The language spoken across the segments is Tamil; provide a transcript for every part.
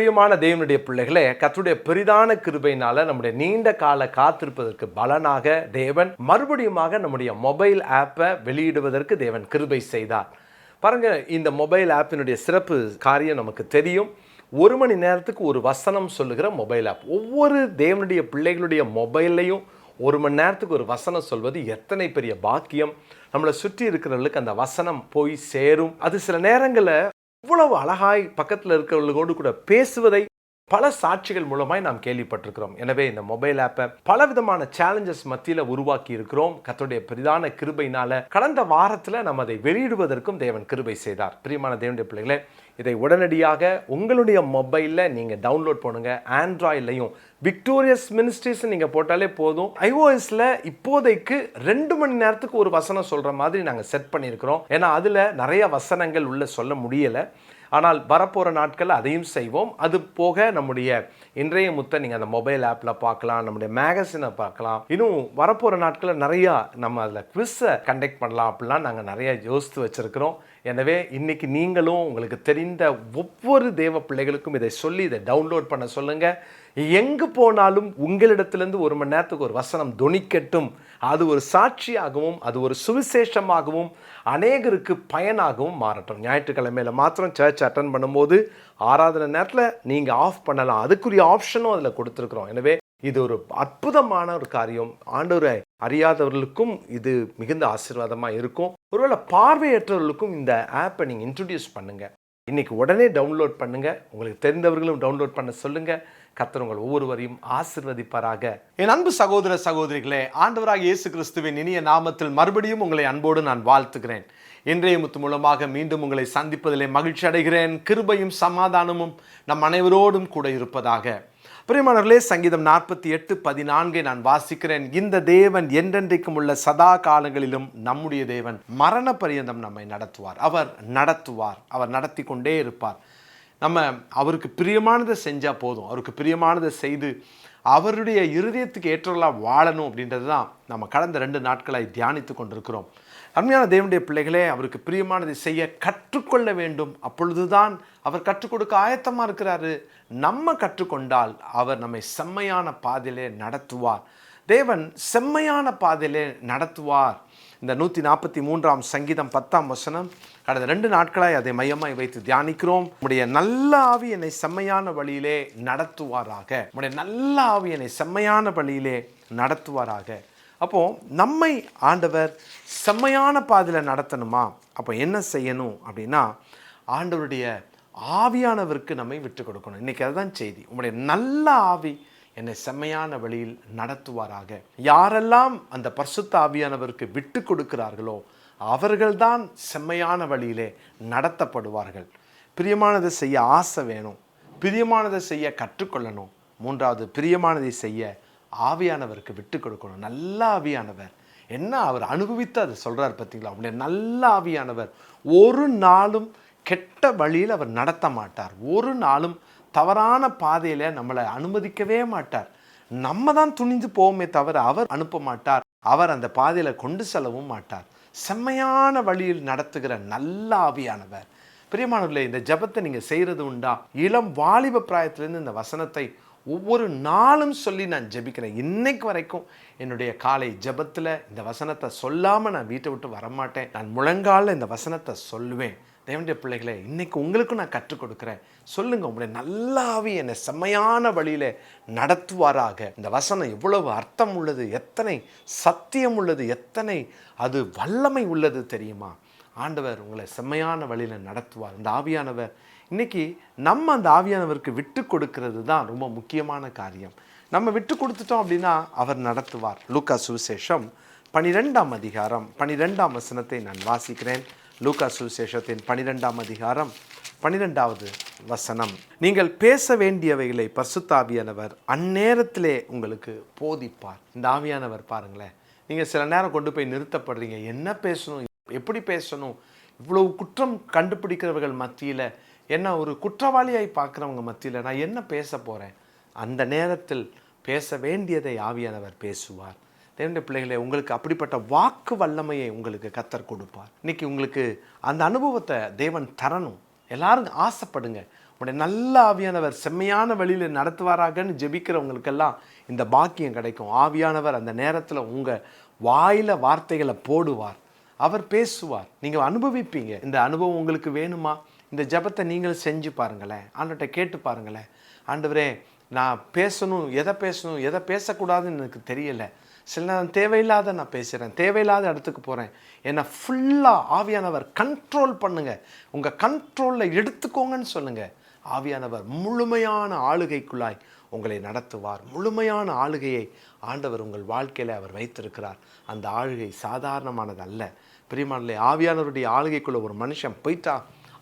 பிரியமான தேவனுடைய பிள்ளைகளே, கர்த்தருடைய பெரிதான கிருபையினால நம்முடைய நீண்ட கால காத்திருப்பதற்கு பலனாக தேவன் மறுபடியுமாக நம்முடைய மொபைல் ஆப்பை வெளியிடுவதற்கு தேவன் கிருபை செய்தார். பாருங்க, இந்த மொபைல் ஆப்பினுடைய சிறப்பு காரியம் நமக்கு தெரியும். 1 மணி நேரத்துக்கு ஒரு வசனம் சொல்லுகிற மொபைல் ஆப். ஒவ்வொரு தேவனுடைய பிள்ளைகளுடைய மொபைல்லையும் 1 மணி நேரத்துக்கு ஒரு வசனம் சொல்வது எத்தனை பெரிய பாக்கியம். நம்மளை சுற்றி இருக்கிறவர்களுக்கு அந்த வசனம் போய் சேரும். அது சில நேரங்களில் இவ்வளவு அழகாய் பக்கத்தில் இருக்கிறவர்களோடு கூட பேசுவதை பல சாட்சிகள் மூலமாய் நாம் கேள்விப்பட்டிருக்கிறோம். எனவே இந்த மொபைல் ஆப்பை பல விதமான சேலஞ்சஸ் மத்தியில் உருவாக்கி இருக்கிறோம். கர்த்தருடைய பெரிதான கிருபையினால கடந்த வாரத்தில் நம்ம அதை வெளியிடுவதற்கும் தேவன் கிருபை செய்தார். பிரியமான தேவனுடைய பிள்ளைகளே, இதை உடனடியாக உங்களுடைய மொபைலில் நீங்கள் டவுன்லோட் பண்ணுங்க. ஆண்ட்ராய்ட்லையும் விக்டோரியஸ் மினிஸ்ட்ரிஸ் நீங்கள் போட்டாலே போதும். iOSல இப்போதைக்கு 2 மணி நேரத்துக்கு ஒரு வசனம் சொல்கிற மாதிரி நாங்கள் செட் பண்ணியிருக்கிறோம். ஏன்னா அதில் நிறைய வசனங்கள் உள்ள சொல்ல முடியலை. ஆனால் வரப்போகிற நாட்களில் அதையும் செய்வோம். அது போக நம்முடைய இன்றைய முத்தை நீங்கள் அந்த மொபைல் ஆப்பில் பார்க்கலாம், நம்முடைய மேகசினை பார்க்கலாம். இன்னும் வரப்போகிற நாட்களில் நிறையா நம்ம அதில் குவிஸை கண்டக்ட் பண்ணலாம் அப்படிலாம் நாங்கள் நிறையா யோசித்து வச்சுருக்கிறோம். எனவே இன்றைக்கி நீங்களும் உங்களுக்கு தெரிந்த ஒவ்வொரு தேவ பிள்ளைகளுக்கும் இதை சொல்லி இதை டவுன்லோட் பண்ண சொல்லுங்கள். எங்கு போனாலும் உங்களிடத்திலிருந்து 1 மணி நேரத்துக்கு ஒரு வசனம் தொனிக்கட்டும். அது ஒரு சாட்சியாகவும் அது ஒரு சுவிசேஷமாகவும் அநேகருக்கு பயனாகவும் மாறட்டும். ஞாயிற்றுக்கிழமையில் மாத்திரம் சர்ச் அட்டன் பண்ணும்போது ஆராதனை நேரத்தில் நீங்கள் ஆஃப் பண்ணலாம். அதுக்குரிய ஆப்ஷனும் அதில் கொடுத்துருக்குறோம். எனவே இது ஒரு அற்புதமான ஒரு காரியம். ஆண்டவரை அறியாதவர்களுக்கும் இது மிகுந்த ஆசீர்வாதமாக இருக்கும். ஒருவேளை பார்வையற்றவர்களுக்கும் இந்த ஆப்பை நீங்கள் இன்ட்ரடியூஸ் பண்ணுங்கள். இன்றைக்கி உடனே டவுன்லோட் பண்ணுங்கள். உங்களுக்கு தெரிந்தவர்களும் டவுன்லோட் பண்ண சொல்லுங்கள். கர்த்தர் உங்கள் ஒவ்வொருவரையும் ஆசீர்வதிப்பாராக. என் அன்பு சகோதர சகோதரிகளே, ஆண்டவராக இயேசு கிறிஸ்துவின் இனிய நாமத்தில் மறுபடியும் உங்களை அன்போடு நான் வாழ்த்துகிறேன். இன்றைய முத்து மூலமாக மீண்டும் உங்களை சந்திப்பதிலே மகிழ்ச்சி அடைகிறேன். கிருபையும் சமாதானமும் நம் அனைவரோடும் கூட இருப்பதாக. பிரியமானவர்களே, சங்கீதம் 48:14 நான் வாசிக்கிறேன். இந்த தேவன் என்றென்றைக்கும் உள்ள சதா காலங்களிலும் நம்முடைய தேவன் மரண பரியந்தம் நம்மை நடத்துவார். அவர் நடத்தி கொண்டே இருப்பார். நம்ம அவருக்கு பிரியமானதை செஞ்சால் போதும். அவருக்கு பிரியமானதை செய்து அவருடைய இருதயத்துக்கு ஏற்றவர்களாக வாழணும் அப்படின்றது தான் நம்ம கடந்த 2 நாட்களாய் தியானித்து கொண்டிருக்கிறோம். அருமையான தேவனுடைய பிள்ளைகளே, அவருக்கு பிரியமானதை செய்ய கற்றுக்கொள்ள வேண்டும். அப்பொழுதுதான் அவர் கற்றுக் கொடுக்க ஆயத்தமாக இருக்கிறாரு. நம்ம கற்றுக்கொண்டால் அவர் நம்மை செம்மையான பாதையிலே நடத்துவார். தேவன் செம்மையான பாதையிலே நடத்துவார். இந்த 143ஆம் சங்கீதம் 10ஆம் வசனம் கடந்த 2 நாட்களாய் அதை மையமாய் வைத்து தியானிக்கிறோம். உம்முடைய நல்ல ஆவி என்னை செம்மையான வழியிலே நடத்துவாராக. உம்முடைய நல்ல ஆவி என்னை செம்மையான வழியிலே நடத்துவாராக. அப்போது நம்மை ஆண்டவர் செம்மையான பாதையில் நடத்தணுமா? அப்போ என்ன செய்யணும் அப்படின்னா, ஆண்டவருடைய ஆவியானவருக்கு நம்மை விட்டு கொடுக்கணும். இன்றைக்கி அதுதான் செய்தி. உம்முடைய நல்ல ஆவி என்னை செம்மையான வழியில் நடத்துவாராக. யாரெல்லாம் அந்த பரிசுத்த ஆவியானவருக்கு விட்டு கொடுக்கிறார்களோ அவர்கள்தான் செம்மையான வழியிலே நடத்தப்படுவார்கள். பிரியமானதை செய்ய ஆசை வேணும். பிரியமானதை செய்ய கற்றுக்கொள்ளணும். 3வது, பிரியமானதை செய்ய ஆவியானவருக்கு விட்டு கொடுக்கணும். நல்ல ஆவியானவர் என்ன அவர் அனுபவித்து அதை சொல்கிறார் பார்த்தீங்களா? அவருடைய நல்ல ஆவியானவர் ஒரு நாளும் கெட்ட வழியில் அவர் நடத்த மாட்டார். ஒரு நாளும் தவறான பாதையில் நம்மளை அனுமதிக்கவே மாட்டார். நம்ம தான் துணிந்து போவோமே தவிர அவர் அனுப்ப மாட்டார். அவர் அந்த பாதையில் கொண்டு செல்லவும் மாட்டார். செம்மையான வழியில் நடத்துகிற நல்ல ஆவியானவர். பிரியமானவர்களே, இந்த ஜெபத்தை நீங்கள் செய்கிறது உண்டா? இளம் வாலிப பிராயத்திலேருந்து இந்த வசனத்தை ஒவ்வொரு நாளும் சொல்லி நான் ஜெபிக்கிறேன். இன்னைக்கு வரைக்கும் என்னுடைய காலை ஜெபத்தில் இந்த வசனத்தை சொல்லாமல் நான் வீட்டை விட்டு வரமாட்டேன். நான் முழங்காலில் இந்த வசனத்தை சொல்லுவேன். தேவனுடைய பிள்ளைகளே, இன்னைக்கு உங்களுக்கும் நான் கற்றுக் கொடுக்குறேன். சொல்லுங்கள், உங்களுடைய நல்ல ஆவி என்னை செம்மையான வழியில் நடத்துவாராக. இந்த வசனம் எவ்வளவு அர்த்தம் உள்ளது, எத்தனை சத்தியம் உள்ளது, எத்தனை அது வல்லமை உள்ளது தெரியுமா? ஆண்டவர் உங்களை செம்மையான வழியில் நடத்துவார். இந்த ஆவியானவர் இன்றைக்கி நம்ம அந்த ஆவியானவருக்கு விட்டு கொடுக்கறது தான் ரொம்ப முக்கியமான காரியம். நம்ம விட்டு கொடுத்துட்டோம் அப்படின்னா அவர் நடத்துவார். லூக்கா சுவிசேஷம் 12ஆம் அதிகாரம் 12ஆம் வசனத்தை நான் வாசிக்கிறேன். லூக்கா சுவிசேஷத்தின் 12ஆம் அதிகாரம் 12வது வசனம். நீங்கள் பேச வேண்டியவைகளை பரிசுத்த ஆவியானவர் அந்நேரத்திலே உங்களுக்கு போதிப்பார். இந்த ஆவியானவர் பாருங்களேன், நீங்கள் சில நேரம் கொண்டு போய் நிறுத்தப்படுறீங்க. என்ன பேசணும், எப்படி பேசணும், இவ்வளவு குற்றம் கண்டுபிடிக்கிறவர்கள் மத்தியில், என்ன ஒரு குற்றவாளியாய் பார்க்குறவங்க மத்தியில் நான் என்ன பேச போகிறேன்? அந்த நேரத்தில் பேச வேண்டியதை ஆவியானவர் பேசுவார். தேவனுடைய பிள்ளைகளே, உங்களுக்கு அப்படிப்பட்ட வாக்கு வல்லமையை உங்களுக்கு கர்த்தர் கொடுப்பார். இன்றைக்கி உங்களுக்கு அந்த அனுபவத்தை தேவன் தரணும். எல்லாரும் ஆசைப்படுங்க. உங்களுடைய நல்ல ஆவியானவர் செம்மையான வழியில் நடத்துவாராகன்னு ஜெபிக்கிறவங்களுக்கெல்லாம் இந்த பாக்கியம் கிடைக்கும். ஆவியானவர் அந்த நேரத்தில் உங்கள் வாயில் வார்த்தைகளை போடுவார், அவர் பேசுவார், நீங்கள் அனுபவிப்பீங்க. இந்த அனுபவம் உங்களுக்கு வேணுமா? இந்த ஜெபத்தை நீங்கள் செஞ்சு பாருங்களேன், ஆண்டவர்கிட்ட கேட்டு பாருங்களேன். ஆண்டவரே, நான் பேசணும், எதை பேசக்கூடாதுன்னு எனக்கு தெரியலை. சில நேரம் தேவையில்லாத நான் பேசுகிறேன், தேவையில்லாத இடத்துக்கு போகிறேன். என்னை ஃபுல்லாக ஆவியானவர் கண்ட்ரோல் பண்ணுங்கள், உங்கள் கண்ட்ரோலில் எடுத்துக்கோங்கன்னு சொல்லுங்கள். ஆவியானவர் முழுமையான ஆளுகைக்குள்ளாய் உங்களை நடத்துவார். முழுமையான ஆளுகையை ஆண்டவர் உங்கள் வாழ்க்கையில் அவர் வைத்திருக்கிறார். அந்த ஆளுகை சாதாரணமானது அல்ல. பிரியமானவர்களே, ஆவியானவருடைய ஆளுகைக்குள்ள ஒரு மனுஷன் போயிட்டா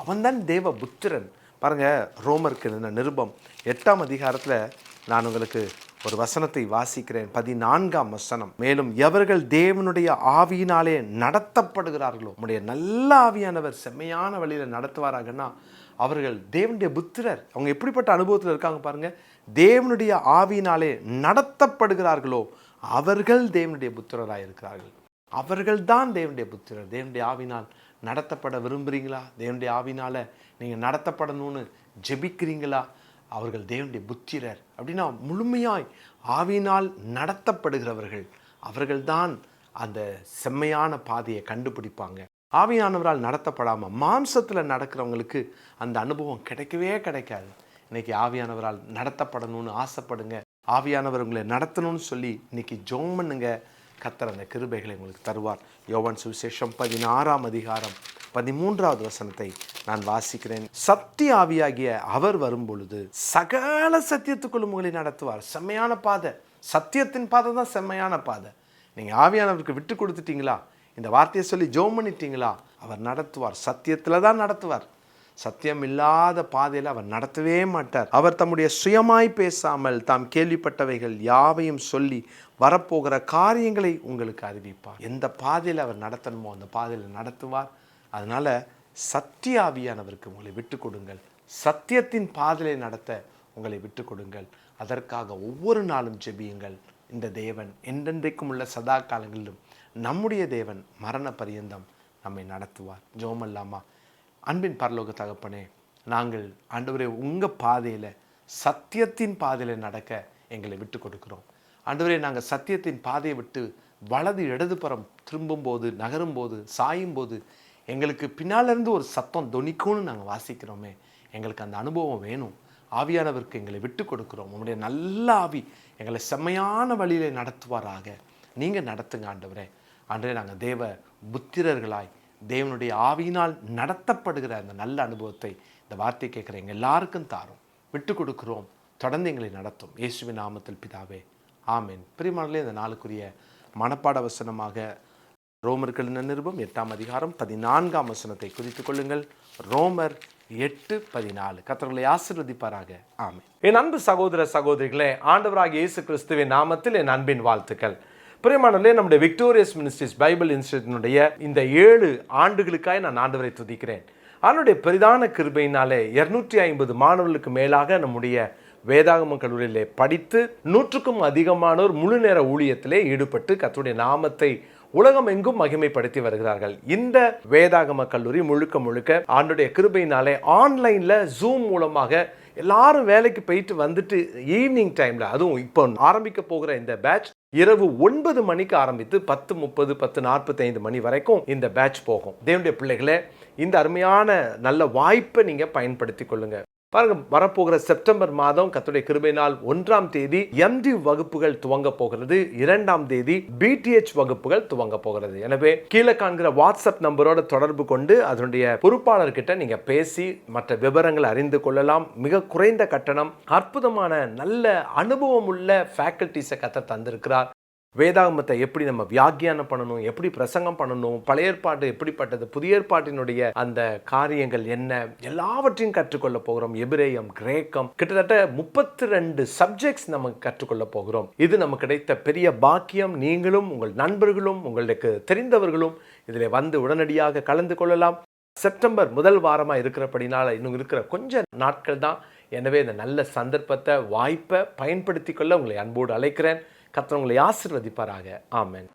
அவன்தான் தேவ புத்திரன். பாருங்கள், ரோமருக்கு எழுதின நிருபம் 8ஆம் அதிகாரத்தில் நான் உங்களுக்கு ஒரு வசனத்தை வாசிக்கிறேன், 14ஆம் வசனம். மேலும் எவர்கள் தேவனுடைய ஆவியினாலே நடத்தப்படுகிறார்களோ, நம்முடைய நல்ல ஆவியானவர் செம்மையான வழியில் நடத்துவாராங்கன்னா அவர்கள் தேவனுடைய புத்திரர். அவங்க எப்படிப்பட்ட அனுபவத்தில் இருக்காங்க பாருங்கள். தேவனுடைய ஆவியினாலே நடத்தப்படுகிறார்களோ அவர்கள் தேவனுடைய புத்திரராக இருக்கிறார்கள். அவர்கள் தான் தேவனுடைய புத்திரர். தேவனுடைய ஆவினால் நடத்தப்பட விரும்புகிறீங்களா? தேவனுடைய ஆவினால் நீங்கள் நடத்தப்படணும்னு ஜெபிக்கிறீங்களா? அவர்கள் தேவனுடைய புத்திரர். அப்படின்னா முழுமையாய் ஆவியினால் நடத்தப்படுகிறவர்கள் அவர்கள்தான் அந்த செம்மையான பாதையை கண்டுபிடிப்பாங்க. ஆவியானவரால் நடத்தப்படாமல் மாம்சத்தில் நடக்கிறவங்களுக்கு அந்த அனுபவம் கிடைக்கவே கிடைக்காது. இன்னைக்கு ஆவியானவரால் நடத்தப்படணும்னு ஆசைப்படுங்க. ஆவியானவர் உங்களை நடத்தணும்னு சொல்லி இன்னைக்கு ஜெபம் பண்ணுங்க. கர்த்தர் அந்த கிருபைகளை உங்களுக்கு தருவார். யோவான் சுவிசேஷம் 16ஆம் அதிகாரம் 13வது வசனத்தை நான் வாசிக்கிறேன். சத்திய ஆவியாகிய அவர் வரும் பொழுது சகல சத்தியத்துக்குள்ளும் உங்களை நடத்துவார். செம்மையான பாதை, சத்தியத்தின் பாதை தான் செம்மையான பாதை. நீங்கள் ஆவியானவருக்கு விட்டு கொடுத்துட்டீங்களா? இந்த வார்த்தையை சொல்லி ஜெபம் பண்ணிட்டீங்களா? அவர் நடத்துவார். சத்தியத்தில் தான் நடத்துவார். சத்தியம் இல்லாத பாதையில் அவர் நடத்தவே மாட்டார். அவர் தம்முடைய சுயமாய் பேசாமல் தாம் கேள்விப்பட்டவைகள் யாவையும் சொல்லி வரப்போகிற காரியங்களை உங்களுக்கு அறிவிப்பார். எந்த பாதையில் அவர் நடத்தணுமோ அந்த பாதையில் நடத்துவார். அதனால் சத்திய ஆவியானவருக்கு உங்களை விட்டு கொடுங்கள். சத்தியத்தின் பாதையை நடத்த உங்களை விட்டு கொடுங்கள். அதற்காக ஒவ்வொரு நாளும் ஜெபியுங்கள். இந்த தேவன் என்றென்றைக்கும் உள்ள சதா காலங்களிலும் நம்முடைய தேவன் மரண பரியந்தம் நம்மை நடத்துவார். ஜெபமல்லாமா? அன்பின் பரலோக தகப்பனே, நாங்கள் ஆண்டவரே உங்கள் பாதையில் சத்தியத்தின் பாதையில் நடக்க எங்களை விட்டு கொடுக்குறோம். ஆண்டவரே, நாங்கள் சத்தியத்தின் பாதையை விட்டு வலது இடதுபுறம் திரும்பும்போது, நகரும்போது, சாயும்போது எங்களுக்கு பின்னாலிருந்து ஒரு சத்தம் தொனிக்கும்னு நாங்கள் வாசிக்கிறோமே, எங்களுக்கு அந்த அனுபவம் வேணும். ஆவியானவருக்கு எங்களை விட்டு கொடுக்குறோம். உங்களுடைய நல்ல ஆவி எங்களை செம்மையான வழியில் நடத்துவாராக. நீங்கள் நடத்துங்க ஆண்டவரே. ஆண்டவரே, நாங்கள் தேவ புத்திரர்களாய் தேவனுடைய ஆவியினால் நடத்தப்படுகிற அந்த நல்ல அனுபவத்தை இந்த வார்த்தை கேட்குற எங்கள் எல்லாருக்கும் தாரும். விட்டு கொடுக்குறோம். தொடர்ந்து எங்களை நடத்தும். இயேசுவின் நாமத்தில் பிதாவே, ஆமேன். பிரியமானவர்களே, இந்த நாளுக்குரிய மனப்பாட வசனமாக ரோமர்கள் நிருபம் 8ஆம் அதிகாரம் 14ஆம் வசனத்தை குறித்துக் கொள்ளுங்கள். ரோமர் 8:14. கர்த்தர்களை ஆசீர்வதிப்பாராக. ஆமென். என் அன்பு சகோதர சகோதரிகளே, ஆண்டவராகிய இயேசு கிறிஸ்துவின் நாமத்தில் என் அன்பின் வாழ்த்துக்கள். பிரியமானவர்களே, நம்முடைய விக்டோரியஸ் மினிஸ்ட்ரிஸ் பைபிள் இன்ஸ்டிடியூட்டினுடைய இந்த 7 ஆண்டுகளுக்காக நான் ஆண்டவரை துதிக்கிறேன். அவனுடைய பெரிதான கிருபையினாலே 250 மாணவர்களுக்கு மேலாக நம்முடைய வேதாகம கல்லூரியிலே படித்து 100க்கும் அதிகமானோர் முழு நேர ஊழியத்திலே ஈடுபட்டு கர்த்தருடைய நாமத்தை உலகம் எங்கும் மகிமைப்படுத்தி வருகிறார்கள். இந்த வேதாகம கல்லூரி முழுக்க ஆண்டுடைய கிருபையினாலே ஆன்லைன்ல ஜூம் மூலமாக எல்லாரும் வேலைக்கு போயிட்டு வந்துட்டு ஈவினிங் டைம்ல, அதுவும் இப்போ ஆரம்பிக்க போகிற இந்த பேட்ச் இரவு 9 மணிக்கு ஆரம்பித்து 10:30 10:45 மணி வரைக்கும் இந்த பேட்ச் போகும். தேவனுடைய பிள்ளைகளே, இந்த அருமையான நல்ல வாய்ப்பை நீங்க பயன்படுத்தி கொள்ளுங்க. பாருங்க, வரப்போகிற செப்டம்பர் மாதம் கர்த்தருடைய கிருபையினால் 1ஆம் தேதி MD வகுப்புகள் துவங்க போகிறது. 2ஆம் தேதி BTH வகுப்புகள் துவங்க போகிறது. எனவே கீழே காண்கிற வாட்ஸ்அப் நம்பரோட தொடர்பு கொண்டு அதனுடைய பொறுப்பாளர்கிட்ட நீங்க பேசி மற்ற விவரங்களை அறிந்து கொள்ளலாம். மிக குறைந்த கட்டணம், அற்புதமான நல்ல அனுபவம் உள்ள ஃபேக்கல்டிஸை கர்த்தர் தந்திருக்கிறார். வேதாகமத்தை எப்படி நம்ம வியாக்கியானம் பண்ணணும், எப்படி பிரசங்கம் பண்ணணும், பழைய ஏற்பாடு எப்படிப்பட்டது, புதிய ஏற்பாட்டினுடைய அந்த காரியங்கள் என்ன, எல்லாவற்றையும் கற்றுக்கொள்ள போகிறோம். எபிரேயம், கிரேக்கம், கிட்டத்தட்ட 32 சப்ஜெக்ட்ஸ் நம்ம கற்றுக்கொள்ள போகிறோம். இது நமக்கு கிடைத்த பெரிய பாக்கியம். நீங்களும் உங்கள் நண்பர்களும் உங்களுக்கு தெரிந்தவர்களும் இதில் வந்து உடனடியாக கலந்து கொள்ளலாம். செப்டம்பர் முதல் வாரமாக இருக்கிறபடினால இன்னும் இருக்கிற கொஞ்ச நாட்கள் தான். எனவே இந்த நல்ல சந்தர்ப்பத்தை, வாய்ப்பை பயன்படுத்தி கொள்ள உங்களை அன்போடு அழைக்கிறேன். கர்த்தர் உங்களை ஆசீர்வதிப்பாராக. ஆமென்.